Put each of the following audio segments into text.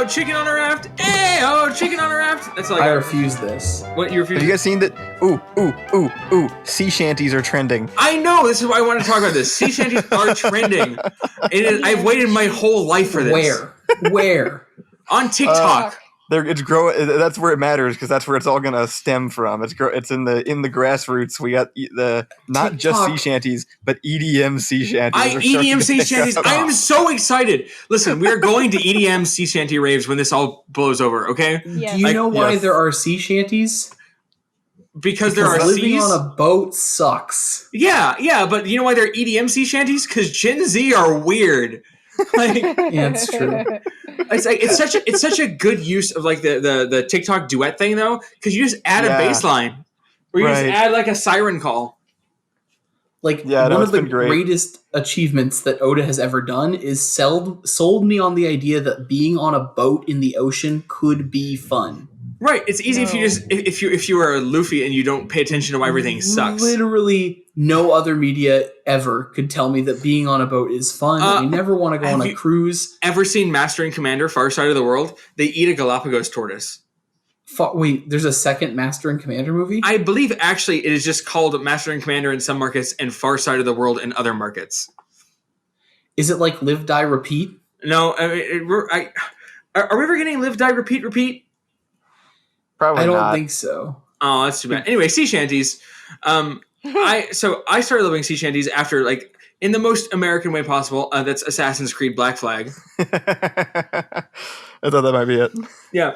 chicken on a raft. Hey, oh, chicken on a raft. That's like I refuse this. What you refuse? Have you guys seen that? Ooh. Sea shanties are trending. I know. This is why I want to talk about this. Sea shanties are trending. I've waited my whole life for this. Where? On TikTok. It's growing. That's where it matters because that's where it's all gonna stem from. It's in the grassroots. We got the not TikTok. just sea shanties, but EDM sea shanties. EDM sea shanties. I am so excited. Listen, we are going to EDM sea shanty raves when this all blows over. Okay? Yes. Do you know why there are sea shanties? Because there are living seas. on a boat sucks. Yeah, but you know why they're EDM sea shanties? Because Gen Z are weird. Like, Yeah, it's true. it's such a good use of like the TikTok duet thing though, because you just add a bass line, or you just add like a siren call. Like one of the greatest achievements that Oda has ever done is sold me on the idea that being on a boat in the ocean could be fun. Right, it's easy if you just if you are Luffy and you don't pay attention to why everything sucks. Literally, no other media ever could tell me that being on a boat is fun. I never want to go on a cruise. Ever seen Master and Commander: Far Side of the World? They eat a Galapagos tortoise. Wait, there's a second Master and Commander movie? I believe actually it is just called Master and Commander in some markets and Far Side of the World in other markets. Is it like Live, Die, Repeat? No, are we ever getting Live, Die, Repeat? Probably I don't not. think so. Oh, that's too bad. Anyway, sea shanties. I started loving sea shanties after like in the most American way possible. That's Assassin's Creed Black Flag. I thought that might be it. Yeah.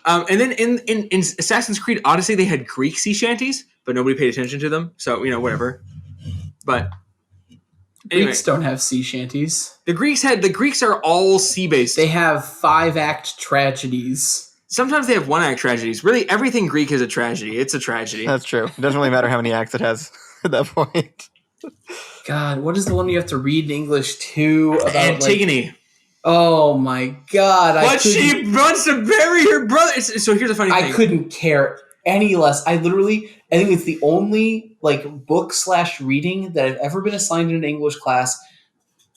And then in Assassin's Creed Odyssey, they had Greek sea shanties, but nobody paid attention to them. So, whatever. But anyway, Greeks don't have sea shanties. the Greeks are all sea-based. They have 5-act tragedies. Sometimes they have 1-act tragedies. Really, everything Greek is a tragedy. It's a tragedy. That's true. It doesn't really matter how many acts it has at that point. God, what is the one you have to read in English too? About, Antigone. Oh my God! But she wants to bury her brother. So here's the funny thing. I couldn't care any less. I think it's the only book/reading that I've ever been assigned in an English class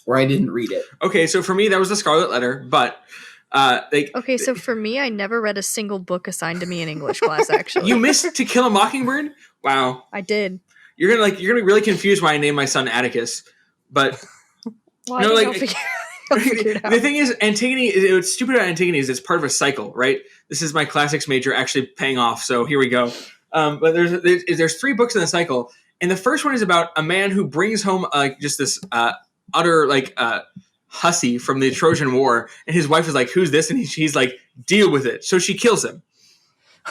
where I didn't read it. Okay, so for me that was the Scarlet Letter, but Okay, so for me, I never read a single book assigned to me in English class. Actually, you missed To Kill a Mockingbird. Wow, I did. You're gonna be really confused why I named my son Atticus, but Well, no, I'll figure it out. The thing is, Antigone. What's stupid about Antigone is it's part of a cycle, right? This is my classics major actually paying off. So here we go. But there's 3 books in the cycle, and the first one is about a man who brings home just this utter hussy from the Trojan War, and his wife is like, "Who's this?" And he's like, "Deal with it." So she kills him.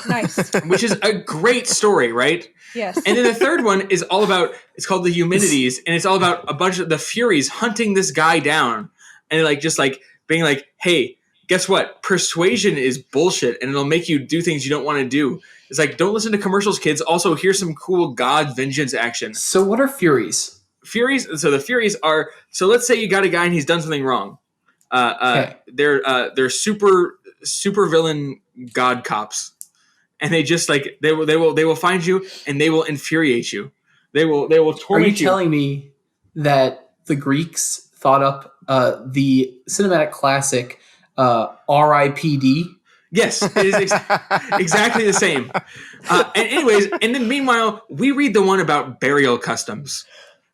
Nice. Which is a great story, right? Yes. And then the third one is all about, it's called The Eumenides, and it's all about a bunch of the Furies hunting this guy down, and just being like, hey, guess what? Persuasion is bullshit, and it'll make you do things you don't want to do. It's like, don't listen to commercials, kids. Also, here's some cool God vengeance action. So what are Furies? So the Furies are, so let's say you got a guy and he's done something wrong. They're super villain God cops. And they just they will find you and they will infuriate you. They will torment you. Are you telling me that the Greeks thought up the cinematic classic R.I.P.D.? Yes, it is exactly the same. And then meanwhile, we read the one about burial customs.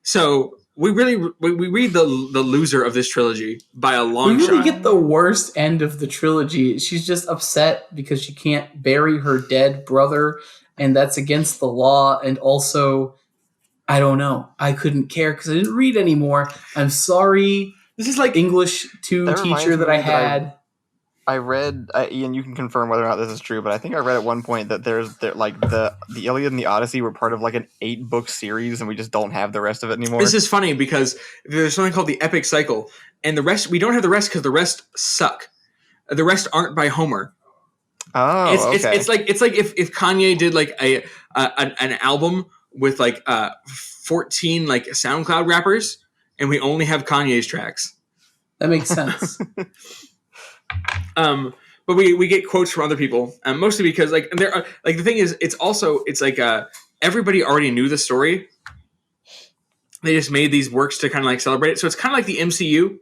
So we read the loser of this trilogy by a long shot. We really get the worst end of the trilogy. She's just upset because she can't bury her dead brother, and that's against the law. And also, I don't know. I couldn't care because I didn't read anymore. I'm sorry. This is like English 2 teacher that I had. I read, Ian, you can confirm whether or not this is true, but I think I read at one point that the Iliad and the Odyssey were part of an 8-book series, and we just don't have the rest of it anymore. This is funny because there's something called the Epic Cycle, and the rest we don't have the rest because the rest suck. The rest aren't by Homer. Oh, okay. It's like if Kanye did an album with 14 SoundCloud rappers, and we only have Kanye's tracks. That makes sense. But we get quotes from other people, mostly because there the thing is, it's everybody already knew the story. They just made these works to kind of celebrate it. So it's kind of like the MCU.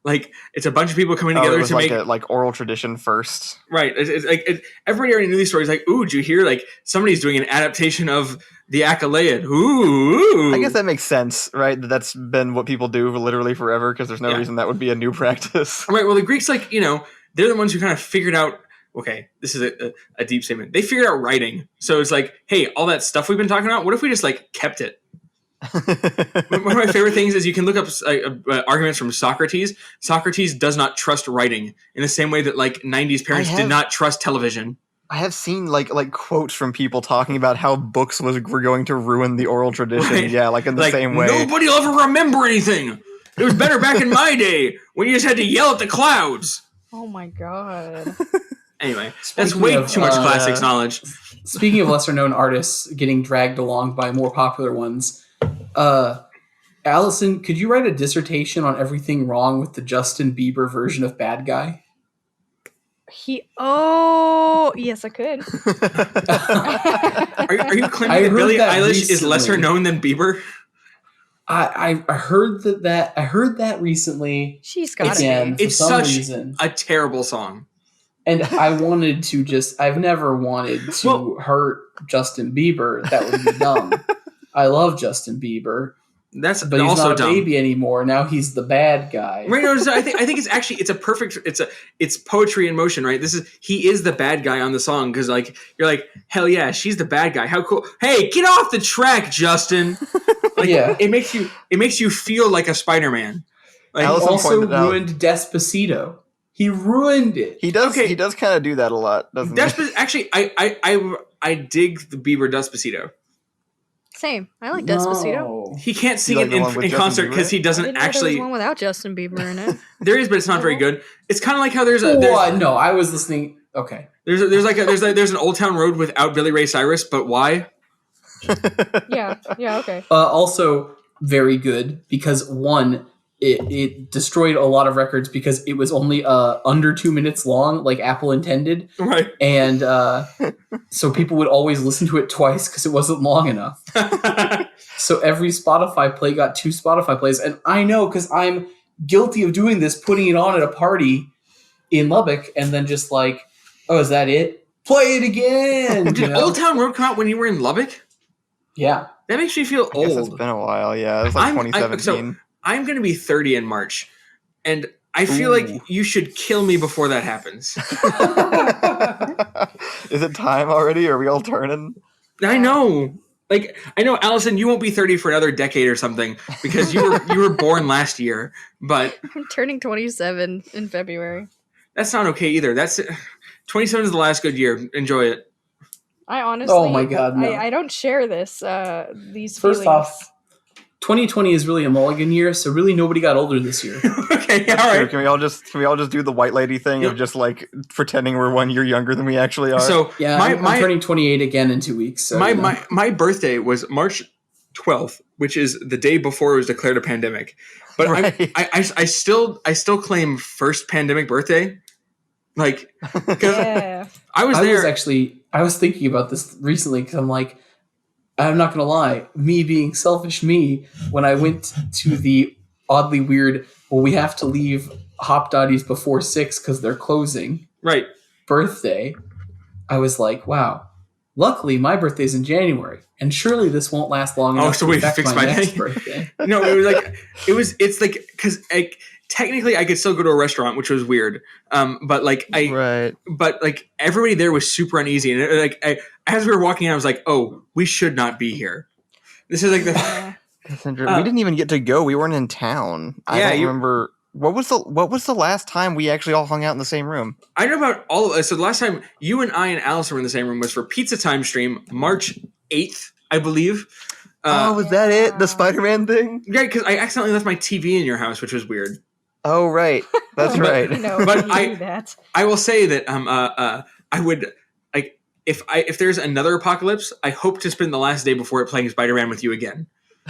Like it's a bunch of people coming It together was to like make a like oral tradition first. right. It's like everybody already knew these stories. Like, ooh, did you hear? Like somebody's doing an adaptation of the Accolade. Ooh. I guess that makes sense, right? That's been what people do literally forever because there's no reason that would be a new practice. Right. Well, the Greeks, like they're the ones who kind of figured out. Okay, this is a deep statement. They figured out writing, so it's like, hey, all that stuff we've been talking about. What if we just like kept it? One of my favorite things is you can look up arguments from Socrates. Socrates does not trust writing in the same way that like 90s parents did not trust television. I have seen like quotes from people talking about how books were going to ruin the oral tradition. Right. Yeah, like in the same way. Nobody will ever remember anything. It was better back in my day when you just had to yell at the clouds. Oh my god. Anyway, that's way too much classics knowledge. Speaking of lesser known artists getting dragged along by more popular ones, Allison, could you write a dissertation on everything wrong with the Justin Bieber version of Bad Guy? Yes, I could. Are you claiming that Billie Eilish is lesser known than Bieber? I heard that. I heard that recently. She's got it. It's such a terrible song. And I've never wanted to hurt Justin Bieber. That would be dumb. I love Justin Bieber. But he's also not a baby anymore. Now he's the bad guy. Right? No, I think it's poetry in motion. Right? He is the bad guy on the song because like you're like hell yeah, she's the bad guy. How cool! Hey, get off the track, Justin. Like, yeah, it makes you feel like a Spider-Man. Like, he also ruined Despacito. He ruined it. He does. Okay. He does kind of do that a lot, doesn't he? Actually, I dig the Bieber Despacito. Same. I like Despacito. He can't sing it in concert because he doesn't actually. There's one without Justin Bieber in it. There is, but it's not very good. It's kind of like how there's no, I was listening. Okay. There's an Old Town Road without Billy Ray Cyrus, but why? Yeah. Okay. Also, very good because one. It destroyed a lot of records because it was only under 2 minutes long, like Apple intended. Right. And so people would always listen to it twice because it wasn't long enough. So every Spotify play got 2 Spotify plays. And I know because I'm guilty of doing this, putting it on at a party in Lubbock and then just like, oh, is that it? Play it again! Did Old Town Road come out when you were in Lubbock? Yeah. That makes me feel old. It's been a while, yeah. It was like 2017. I'm going to be 30 in March, and I feel like you should kill me before that happens. Is it time already? Are we all turning? I know. Like, I know, Allison, you won't be 30 for another decade or something because you were born last year, but... I'm turning 27 in February. That's not okay either. 27 is the last good year. Enjoy it. I honestly... Oh my God, no. I don't share these First feelings. off, 2020 is really a mulligan year, so really nobody got older this year. Okay, all right. Can we all just do the white lady thing of just like pretending we're 1 year younger than we actually are? So yeah, I'm turning 28 again in 2 weeks. So, my birthday was March 12th, which is the day before it was declared a pandemic. But right. I still claim first pandemic birthday. Like, because I was thinking about this recently because I'm like, I'm not going to lie, me being selfish me, when I went to the oddly weird, well, we have to leave Hop Dotties before 6 because they're closing. Right. Birthday, I was like, wow, luckily my birthday's in January, and surely this won't last long enough so we fixed my next birthday. No, it's like, because technically I could still go to a restaurant, which was weird. But everybody there was super uneasy. And as we were walking out, I was like, oh, we should not be here. This is like we didn't even get to go. We weren't in town. I don't remember. What was the last time we actually all hung out in the same room? I know about all of us. So the last time you and I and Allison were in the same room was for Pizza Time stream, March 8th, I believe. Was that it? The Spider-Man thing? Yeah, because I accidentally left my TV in your house, which was weird. Oh, right. That's right. No, but I will say that I would like if there's another apocalypse, I hope to spend the last day before it playing Spider-Man with you again.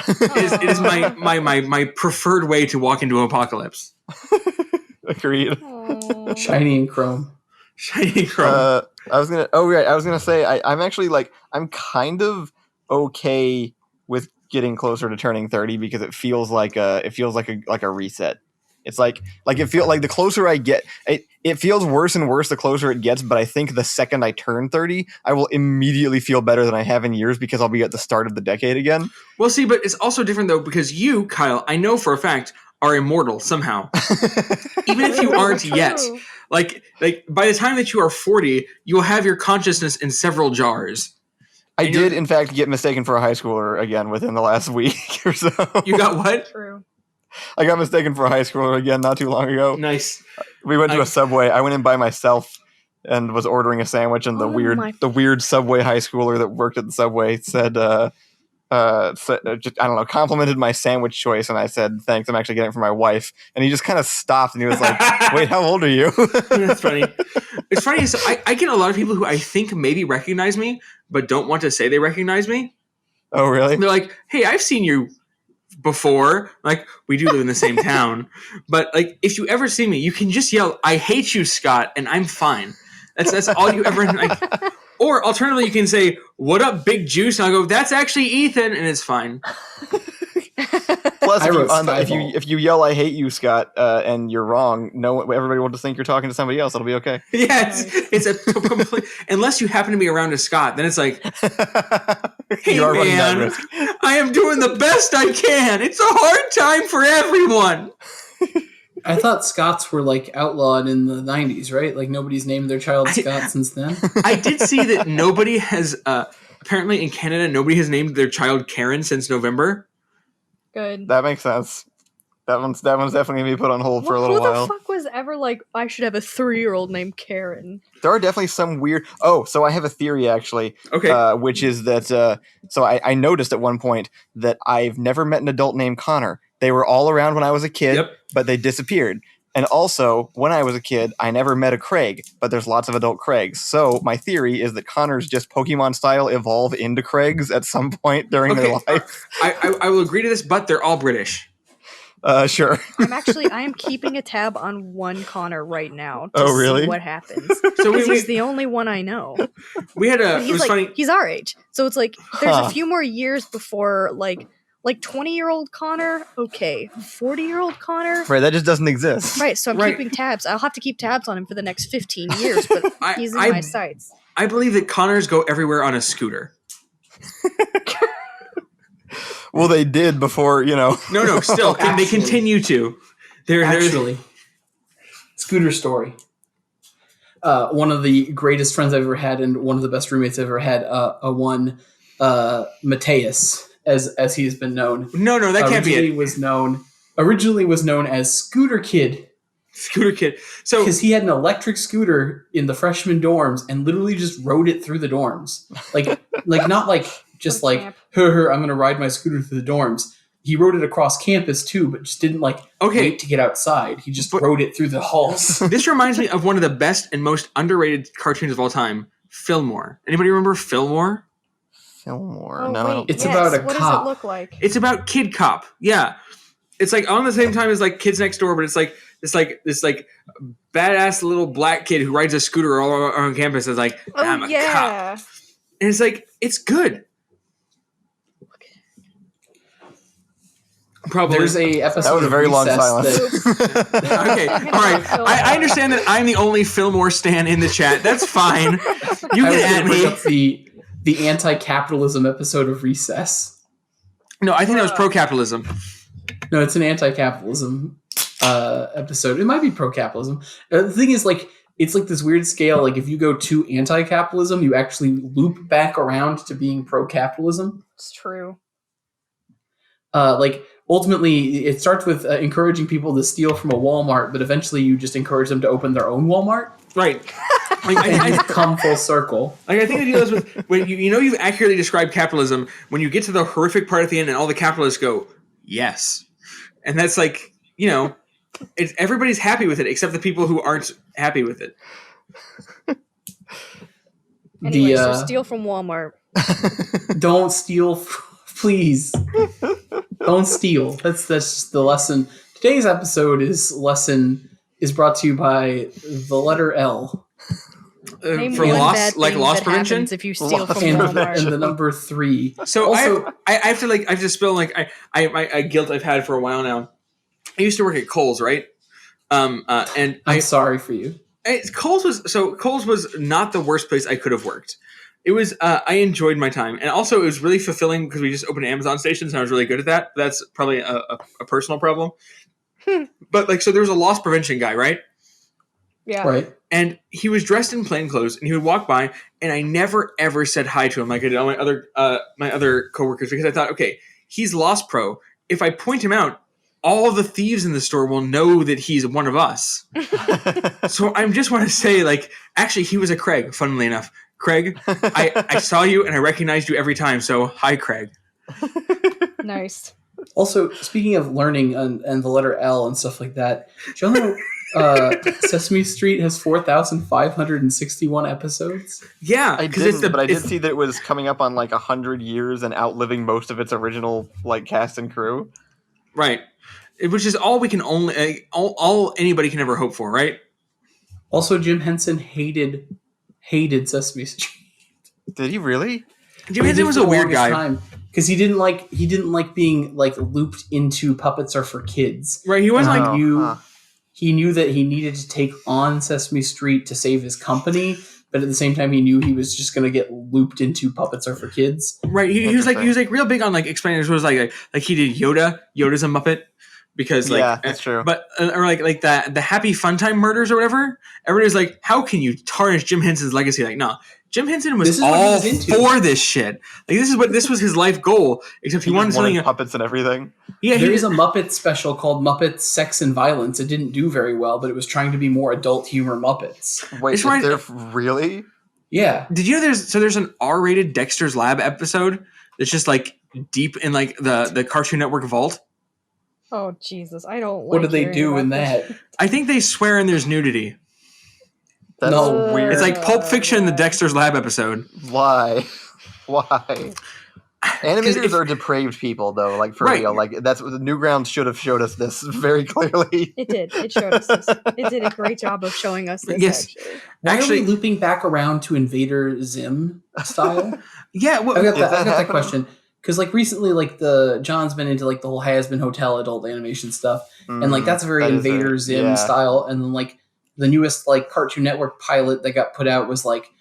It is my preferred way to walk into an apocalypse. Agreed. Shiny and chrome. I was gonna say I'm actually I'm kind of okay with getting closer to turning 30 because it feels like a reset. It's like it feels like the closer I get, it feels worse and worse the closer it gets. But I think the second I turn 30, I will immediately feel better than I have in years because I'll be at the start of the decade again. Well, see, but it's also different though because you, Kyle, I know for a fact, are immortal somehow, even if you aren't yet. Like by the time that you are 40, you will have your consciousness in several jars. I did, in fact, get mistaken for a high schooler again within the last week or so. You got what? True. I got mistaken for a high schooler again not too long ago. Nice. We went to a Subway. I went in by myself and was ordering a sandwich, and the weird Subway high schooler that worked at the Subway said, just, I don't know, complimented my sandwich choice, and I said, thanks, I'm actually getting it for my wife. And he just kind of stopped, and he was like, wait, how old are you? That's funny. It's funny. So I get a lot of people who I think maybe recognize me, but don't want to say they recognize me. Oh, really? They're like, hey, I've seen you before. Like, we do live in the same town. But, like, if you ever see me, you can just yell, I hate you, Scott, and I'm fine. That's all you ever like. Or alternatively, you can say, what up, Big Juice? And I'll go, that's actually Ethan, and it's fine. Plus, if you yell, I hate you, Scott, and you're wrong, everybody will just think you're talking to somebody else. It'll be okay. Yeah, it's a complete... Unless you happen to be around a Scott, then it's like, hey, man, I am doing the best I can. It's a hard time for everyone. I thought Scots were like outlawed in the 90s, right? Like nobody's named their child Scott since then. I did see that nobody has, apparently in Canada, nobody has named their child Karen since November. Good. That makes sense. That one's definitely going to be put on hold for a little while. Who the fuck was ever like, I should have a 3-year-old named Karen? There are definitely some weird... Oh, so I have a theory, actually. Okay. Which is that... so I noticed at one point that I've never met an adult named Connor. They were all around when I was a kid, but they disappeared. And also, when I was a kid, I never met a Craig, but there's lots of adult Craigs. So my theory is that Connors just Pokemon-style evolve into Craigs at some point during their life. I will agree to this, but they're all British. Sure. I am keeping a tab on one Connor right now to really? see what happens. So he's the only one I know. We had it was funny. He's our age. So it's like, there's a few more years before, like 20-year-old Connor, okay. 40-year-old Connor? Right, that just doesn't exist. Right, so I'm keeping tabs. I'll have to keep tabs on him for the next 15 years, but he's in my sights. I believe that Connors go everywhere on a scooter. Well, they did before, No, still. They continue to. They're scooter story. One of the greatest friends I've ever had and one of the best roommates I've ever had, Mateus. As he's been known. No, that can't be it. Originally was known as Scooter Kid. Scooter Kid. So because he had an electric scooter in the freshman dorms and literally just rode it through the dorms. Like not like just like I'm gonna ride my scooter through the dorms. He rode it across campus too, but just didn't wait to get outside. He just rode it through the halls. This reminds me of one of the best and most underrated cartoons of all time, Fillmore. Anybody remember Fillmore? Fillmore. Oh, no. wait, it's about a cop. What does it look like? It's about Kid Cop. Yeah. It's like on the same time as like Kids Next Door, but it's like this badass little black kid who rides a scooter all around campus is like, I'm a cop. And it's like, it's good. Probably. There's a episode. That was a very long silence. Okay, all right. I understand that I'm the only Fillmore stan in the chat. That's fine. You can add me. The anti-capitalism episode of Recess. No, I think that was pro-capitalism. No, it's an anti-capitalism episode. It might be pro-capitalism. The thing is, it's like this weird scale. Like, if you go to anti-capitalism, you actually loop back around to being pro-capitalism. It's true. Ultimately, it starts with encouraging people to steal from a Walmart, but eventually you just encourage them to open their own Walmart. Right. I come full circle. I think the deal is with when you've accurately described capitalism when you get to the horrific part at the end and all the capitalists go yes, and that's it's everybody's happy with it except the people who aren't happy with it. Anyway, so steal from Walmart. Don't steal, please. Don't steal. That's just the lesson. Today's episode is brought to you by the letter L. For loss prevention. If you steal from Walmart, and the number 3. So also, I have to spill a guilt I've had for a while now. I used to work at Kohl's, right? And I'm sorry for you. Kohl's was not the worst place I could have worked. It was I enjoyed my time, and also it was really fulfilling because we just opened Amazon stations and I was really good at that. That's probably a personal problem. But like, so there was a loss prevention guy, right? Yeah. Right. And he was dressed in plain clothes, and he would walk by, and I never ever said hi to him like I did all my other coworkers, because I thought, okay, he's Lost Pro. If I point him out, all the thieves in the store will know that he's one of us. So I just want to say, like, actually, he was a Craig, funnily enough. Craig, I saw you, and I recognized you every time, so hi, Craig. Nice. Also, speaking of learning and the letter L and stuff like that, do you know Sesame Street has 4,561 episodes? Yeah, I didn't, but I did see that it was coming up on like 100 years and outliving most of its original like cast and crew. Right. Which is all we can all anybody can ever hope for, right? Also, Jim Henson hated Sesame Street. Did he really? Jim Henson was a weird guy. Because he didn't like being like looped into Puppets Are for Kids. Right, he wasn't like he knew that he needed to take on Sesame Street to save his company, but at the same time he knew he was just going to get looped into Puppets Are for Kids. Right, he was like real big on like explaining this was like he did Yoda's a Muppet. Because like, yeah, that's true. But or like the Happy Fun Time murders or whatever. Everybody's like, how can you tarnish Jim Henson's legacy? Like, no, Jim Henson was all for this shit. Like, this was his life goal. Except he wanted something puppets and everything. Yeah, there is a Muppets special called Muppets Sex and Violence. It didn't do very well, but it was trying to be more adult humor Muppets. Wait, is there really? Yeah. Did you know there's an R-rated Dexter's Lab episode that's just like deep in like the Cartoon Network vault? Oh Jesus! I don't. What do they do in that? I think they swear and there's nudity. That's weird. It's like Pulp Fiction, the Dexter's Lab episode. Why? Animators are depraved people, though. Like for real. Like that's what the Newgrounds should have showed us this very clearly. It did. It showed us this. It did a great job of showing us this. Yes. Why are we looping back around to Invader Zim style? Yeah, I got that question. Because like recently, like John's been into like the whole Has-Been Hotel adult animation stuff, and like that's a very Invader Zim style. And then like the newest like Cartoon Network pilot that got put out was like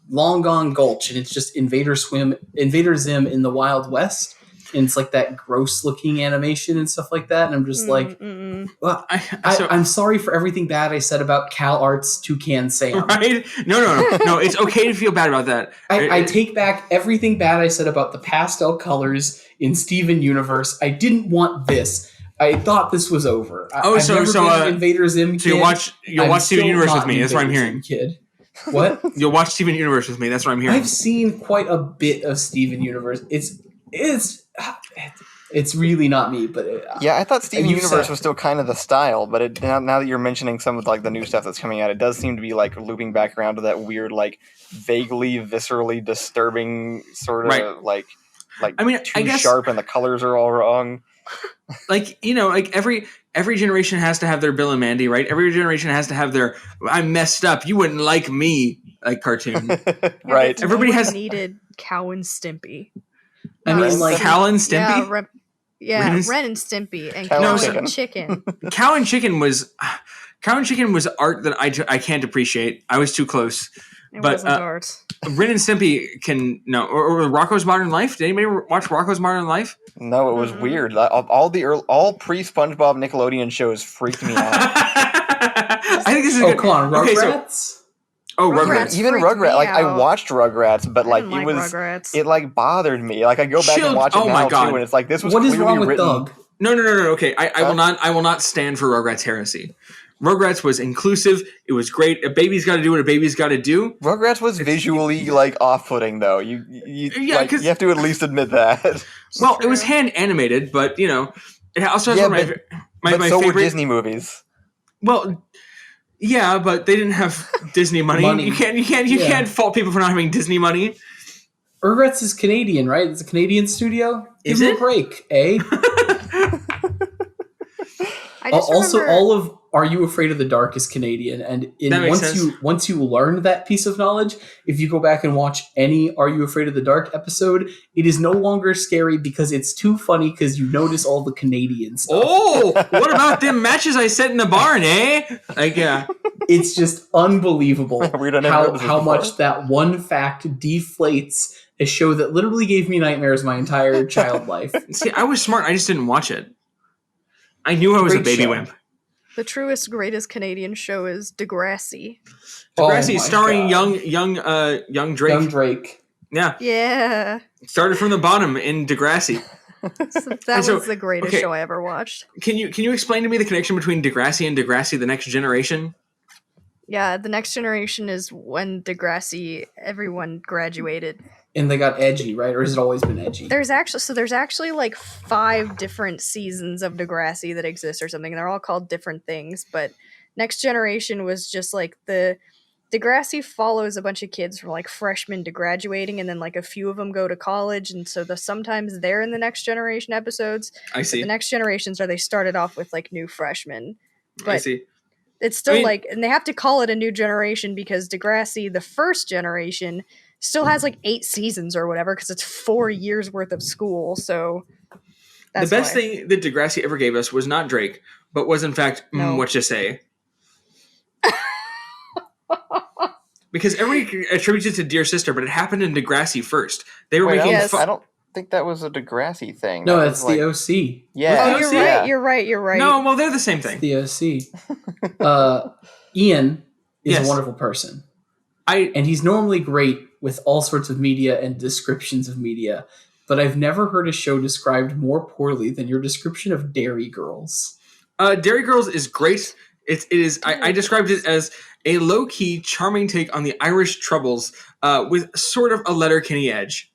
Long Gone Gulch, and it's just Invader Zim in the Wild West, and it's like that gross looking animation and stuff like that. And I'm just like, well, I'm sorry for everything bad I said about Cal Arts Toucan Sam. Right? No. It's okay to feel bad about that. I take back everything bad I said about the pastel colors in Steven Universe. I didn't want this. I thought this was over. Invader Zim kid. So you'll watch Steven Universe with me. That's what I'm hearing. Kid. What? You'll watch Steven Universe with me. That's what I'm hearing. I've seen quite a bit of Steven Universe. It's really not me, but yeah, I thought Steven Universe was still kind of the style, but now that you're mentioning some of like the new stuff that's coming out, it does seem to be like looping back around to that weird, like vaguely viscerally disturbing sort of like I mean, too sharp and the colors are all wrong. Like, like every generation has to have their Bill and Mandy, right? Every generation has to have their "I'm messed up, you wouldn't like me" like cartoon, right? Everybody has needed Cow and Stimpy. I mean, like Cow and Stimpy. Ren and Stimpy and Cow and Chicken. Cow and Chicken was art that I can't appreciate. I was too close. It wasn't art. Ren and Stimpy or Rocko's Modern Life. Did anybody watch Rocko's Modern Life? No, it was weird. All pre SpongeBob Nickelodeon shows freaked me out. I think this is good. Come on, Rugrats. Rugrats. Even Rugrats. Like I watched Rugrats, but like it was Rugrats. It like bothered me. Like I go back and watch it now too, and it's like this was what is clearly wrong with written. Doug? No. Okay, I will not stand for Rugrats heresy. Rugrats was inclusive. It was great. A baby's got to do what a baby's got to do. Rugrats was visually like off-putting, though. You have to at least admit that. Well, it was hand animated, but it also has my favorite. Were Disney movies. Well, yeah, but they didn't have Disney money. You can't fault people for not having Disney money. Rugrats is Canadian, right? It's a Canadian studio. Give them a break, eh? Also, all of Are You Afraid of the Dark is Canadian, and once you learn that piece of knowledge, if you go back and watch any Are You Afraid of the Dark episode, it is no longer scary because it's too funny because you notice all the Canadian stuff. Oh, what about them matches I set in the barn, eh? Like, yeah. It's just unbelievable how much that one fact deflates a show that literally gave me nightmares my entire child life. See, I was smart. I just didn't watch it. I knew I was a baby wimp. The truest, greatest Canadian show is Degrassi. Degrassi, starring young Drake. Young Drake. Yeah. Yeah. Started from the bottom in Degrassi. That was the greatest show I ever watched. Can you explain to me the connection between Degrassi and Degrassi: The Next Generation? Yeah, The Next Generation is when Degrassi, everyone graduated. And they got edgy, right? Or has it always been edgy? There's actually like 5 different seasons of Degrassi that exist or something. They're all called different things, but Next Generation was just like Degrassi follows a bunch of kids from like freshmen to graduating, and then like a few of them go to college, and so sometimes they're in the Next Generation episodes. I see. But the Next Generations they started off with like new freshmen. But I see. It's still and they have to call it a new generation because Degrassi, the first generation, still has like 8 seasons or whatever because it's 4 years worth of school. So that's the best thing that Degrassi ever gave us was not Drake, but was in fact What You Say. Because everybody attributes it to Dear Sister, but it happened in Degrassi first. They were making. I don't think that was a Degrassi thing. No, it's the OC. Yeah. Oh, you're right. No, well, they're the same thing. It's the OC. Ian is a wonderful person. And he's normally great with all sorts of media and descriptions of media, but I've never heard a show described more poorly than your description of Dairy Girls. Dairy Girls is great. It is. I described it as a low-key, charming take on the Irish Troubles with sort of a Letterkenny edge.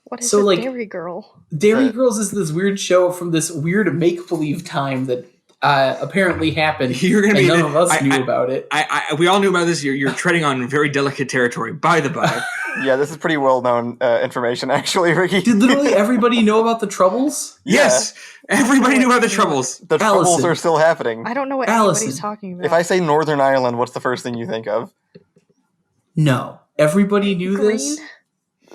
What is a Dairy Girl? Dairy Girls is this weird show from this weird make-believe time that apparently happened, and none of us knew about it. We all knew about this. You're treading on very delicate territory, by the by. Yeah, this is pretty well-known information, actually, Ricky. Did literally everybody know about the Troubles? Yes, everybody knew about the Troubles. The Troubles are still happening. I don't know what anybody's talking about. If I say Northern Ireland, what's the first thing you think of? No. Everybody knew this?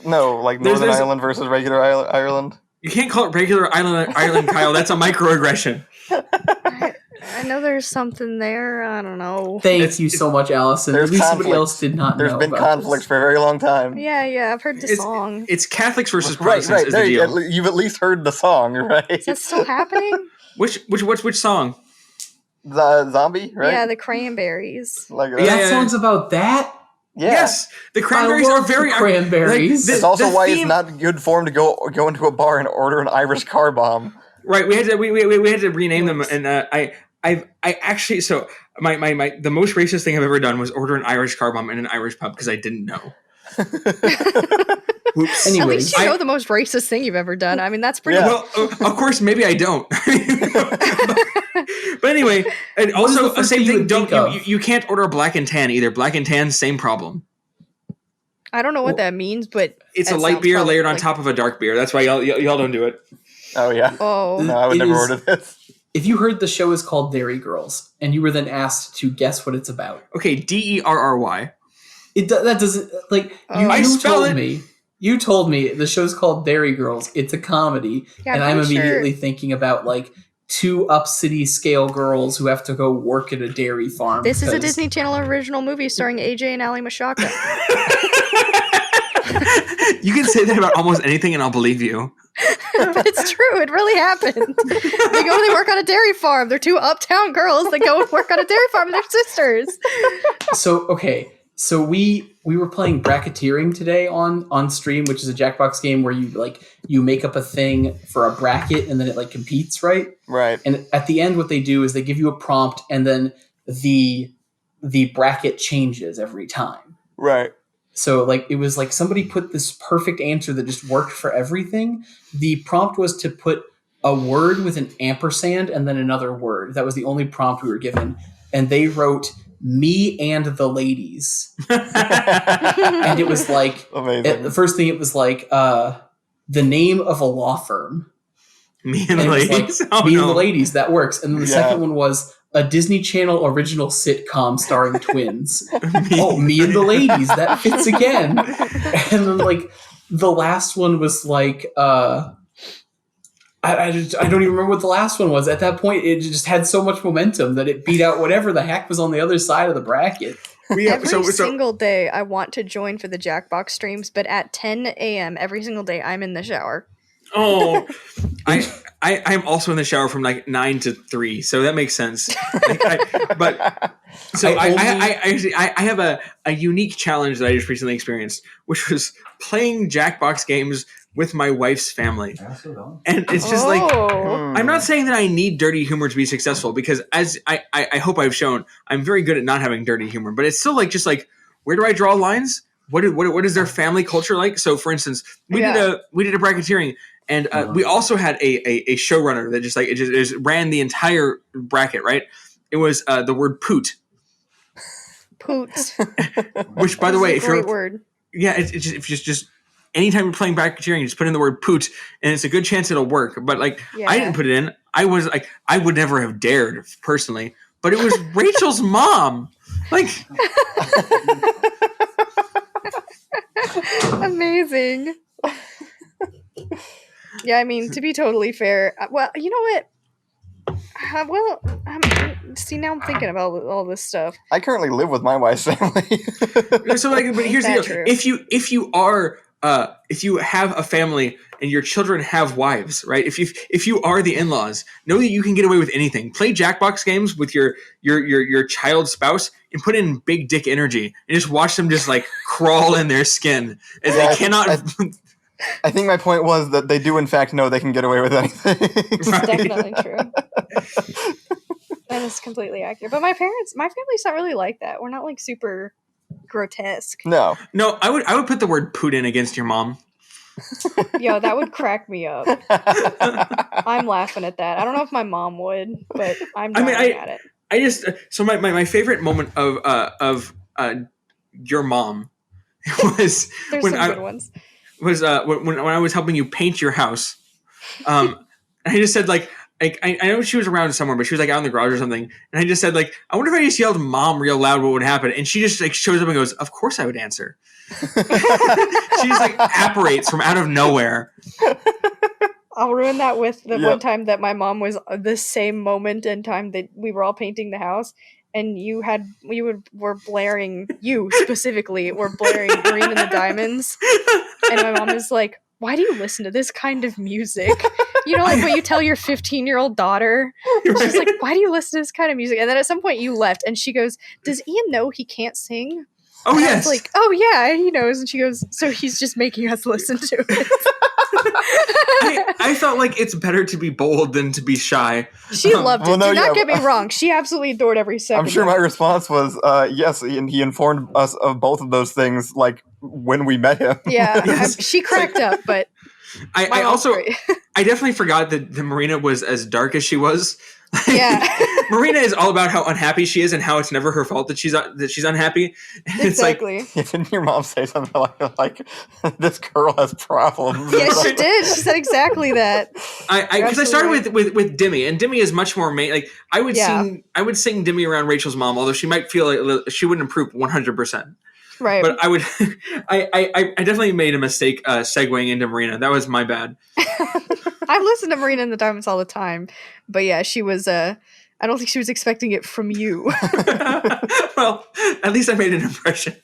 No, like Northern Ireland versus regular Ireland. You can't call it regular Ireland, Kyle. That's a microaggression. I know there's something there. I don't know. Thank you so much, Allison. At least somebody else did not know. There's been conflict for a very long time. Yeah, I've heard the song. It's Catholics versus Protestants is the deal. You've at least heard the song, right? Is that still happening? Which song? The Zombie, right? Yeah, the Cranberries. That song's about that? Yeah. Yes, the Cranberries are very Cranberries. It's also why it's not good form to go into a bar and order an Irish car bomb. Right, we had to rename them, and I actually my the most racist thing I've ever done was order an Irish car bomb in an Irish pub because I didn't know. Oops. Anyways, at least you know the most racist thing you've ever done. I mean, that's pretty. Well, of course, maybe I don't. But anyway, and also the same thing. You can't order black and tan either. Black and tan, same problem. I don't know what that means, but it's a light beer layered on top of a dark beer. That's why y'all don't do it. Oh yeah. Oh no, I would never order this. If you heard the show is called Dairy Girls and you were then asked to guess what it's about, okay, DERRY. That doesn't You told me the show's called Dairy Girls. It's a comedy, and I'm immediately thinking about like 2 up-city scale girls who have to go work at a dairy farm. This is a Disney Channel original movie starring AJ and Ali Mashaka. You can say that about almost anything, and I'll believe you. But it's true. It really happened. They work on a dairy farm. They're 2 uptown girls that go and work on a dairy farm. They're sisters. So we were playing bracketeering today on stream, which is a Jackbox game where you make up a thing for a bracket and then it like competes, right? Right. And at the end, what they do is they give you a prompt and then the bracket changes every time. Right. So like it was like somebody put this perfect answer that just worked for everything. The prompt was to put a word with an ampersand and then another word. That was the only prompt we were given. And they wrote "me and the ladies." And it was like amazing. The first thing it was like the name of a law firm. Me and the Ladies. Like, Me and the Ladies, that works. And then the second one was a Disney Channel original sitcom starring twins. Me and the Ladies, that fits again. And then like the last one was like I don't even remember what the last one was. At that point, it just had so much momentum that it beat out whatever the heck was on the other side of the bracket. Every single day, I want to join for the Jackbox streams, but at 10 a.m. every single day, I'm in the shower. Oh, I'm also in the shower from like 9 to 3, so that makes sense. I have a unique challenge that I just recently experienced, which was playing Jackbox games with my wife's family. And it's just like, I'm not saying that I need dirty humor to be successful, because as I hope I've shown, I'm very good at not having dirty humor, but it's still like, just like, where do I draw lines? What is their family culture like? So for instance, we did a bracketeering, and we also had a showrunner that just ran the entire bracket, right? It was the word poot. Poot. Which, by the way, if you're word. Yeah, it's just anytime you're playing bracketeering, just put in the word poot, and it's a good chance it'll work. But like, I didn't put it in. I was like, I would never have dared personally, but it was Rachel's mom. Like, amazing. Yeah, I mean, to be totally fair, well, you know what? See, now I'm thinking about all this stuff. I currently live with my wife's family. So, like, but here's the deal: if you have a family and your children have wives, right? If you are the in-laws, know that you can get away with anything. Play Jackbox games with your child's spouse and put in big dick energy and just watch them just like crawl in their skin as they cannot. I think my point was that they do in fact know they can get away with anything. It's definitely true. That is completely accurate. But my family's not really like that. We're not like super grotesque. No, I would put the word poot in against your mom. Yo, that would crack me up. I'm laughing at that. I don't know if my mom would, but I'm laughing at it. I just so my favorite moment of your mom was There's some good ones. Was when I was helping you paint your house. I just said like I know she was around somewhere, but she was like out in the garage or something. And I just said like, I wonder if I just yelled "mom" real loud, what would happen? And she just like shows up and goes, "Of course I would answer." She just like apparates from out of nowhere. I'll ruin that with the one time that my mom was the same moment in time that we were all painting the house. And were blaring, you specifically were blaring Green and the Diamonds. And my mom is like, why do you listen to this kind of music? You know, like what you tell your 15-year-old daughter. She's like, why do you listen to this kind of music? And then at some point you left and she goes, does Ian know he can't sing? Oh, and yes. I was like, oh yeah, he knows. And she goes, so he's just making us listen to it. I felt like it's better to be bold than to be shy. She loved it. Do not get me wrong. She absolutely adored every second. I'm sure my response was, yes, and he informed us of both of those things, like, when we met him. Yeah, yes. She cracked up, but I also, I definitely forgot that Marina was as dark as she was. Yeah. Marina is all about how unhappy she is and how it's never her fault that she's unhappy. And exactly. It's like, didn't your mom say something like this girl has problems? Yeah, she did. She said exactly that. Because I started with Dimmy, and Dimmy is much more like I would sing Dimmy around Rachel's mom, although she might feel like she wouldn't approve 100%. Right. But I definitely made a mistake segueing into Marina. That was my bad. I listen to Marina and the Diamonds all the time. But yeah, she was I don't think she was expecting it from you. Well, at least I made an impression.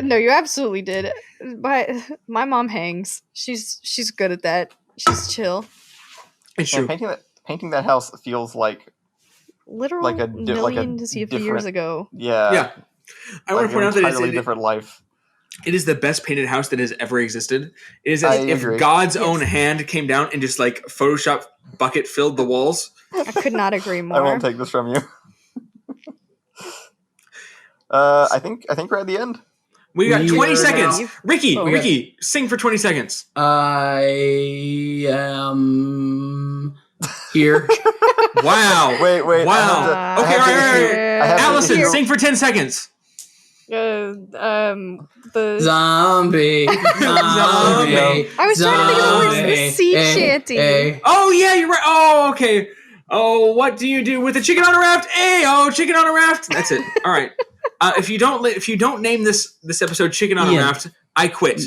No, you absolutely did. But my mom hangs. She's good at that. She's chill. It's true. Painting that house feels like literally like millions of years ago. Yeah. I want to point out that it's a different life. It is the best painted house that has ever existed. It is as if God's own hand came down and just like Photoshop bucket filled the walls. I could not agree more. I won't take this from you. I think we're at the end. We got 20 seconds. Ricky, sing for 20 seconds. I am here. Wow. Wait. Wow. Okay, all right. Allison, sing for 10 seconds. The zombie. I was trying to think of the words. The sea shanty. Oh yeah, you're right. Oh okay. Oh, what do you do with a chicken on a raft? Hey, chicken on a raft. That's it. All right. If you don't name this episode "Chicken on a Raft," I quit.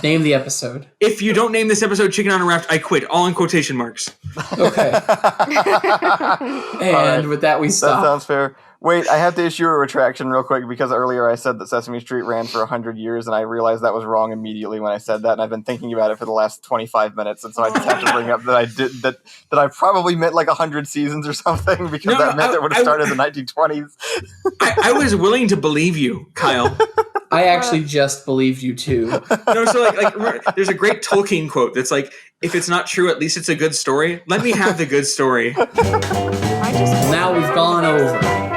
Name the episode. If you don't name this episode "Chicken on a Raft," I quit. All in quotation marks. Okay. And with that, we stop. That sounds fair. Wait, I have to issue a retraction real quick because earlier I said that Sesame Street ran for 100 years, and I realized that was wrong immediately when I said that, and I've been thinking about it for the last 25 minutes, and so I just have to bring up that I probably meant like 100 seasons or something because that meant it would have started in the 1920s. I was willing to believe you, Kyle. I actually just believed you too. No, so like there's a great Tolkien quote that's like, if it's not true, at least it's a good story. Let me have the good story. Now we've gone over